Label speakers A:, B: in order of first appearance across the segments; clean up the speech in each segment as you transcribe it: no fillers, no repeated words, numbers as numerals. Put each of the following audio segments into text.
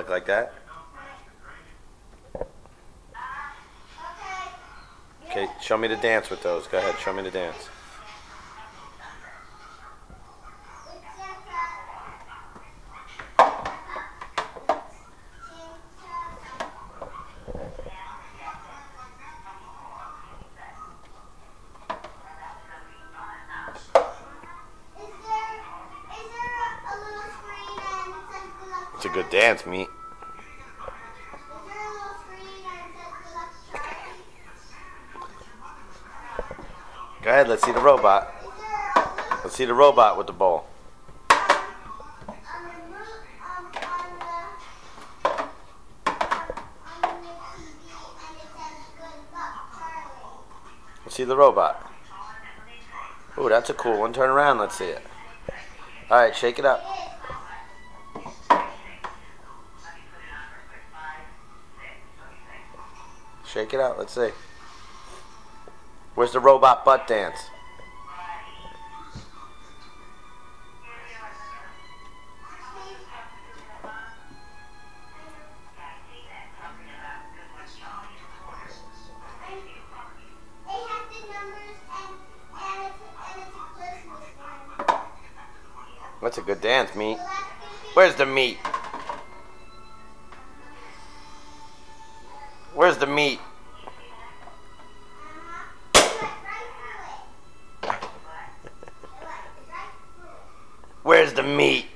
A: look like that. Okay, show me the dance with those. Go ahead, show me the dance. It's a good dance, meat. Go ahead, let's see the robot. Let's see the robot with the bowl. Let's see the robot. Ooh, that's a cool one. Turn around, let's see it. Alright, shake it up. Shake it out, let's see. Where's the robot butt dance? That's a good dance, meat. Where's the meat? Where's the meat? Where's the meat?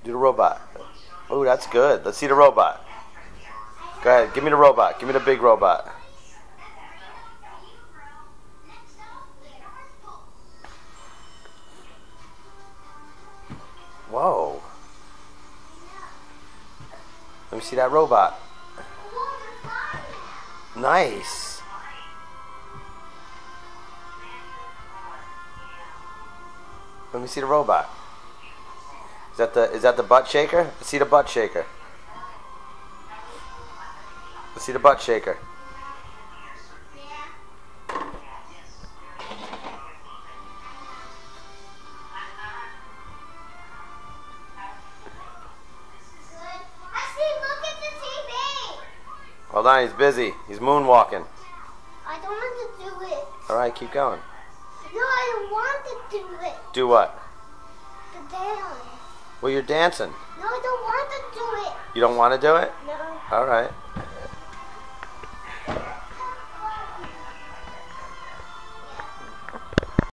A: Do the robot. Oh, that's good. Let's see the robot. Go ahead, give me the robot. Give me the big robot. Whoa. Let me see that robot. Nice. Let me see the robot. Is that the butt shaker? Let's see the butt shaker. Let's see the butt shaker. Hold on, he's busy. He's moonwalking.
B: I don't want to do it.
A: Alright, keep going.
B: No, I don't want to do it.
A: Do what?
B: The dance.
A: Well, you're dancing.
B: No, I don't want to do it.
A: You don't want to do it?
B: No.
A: Alright.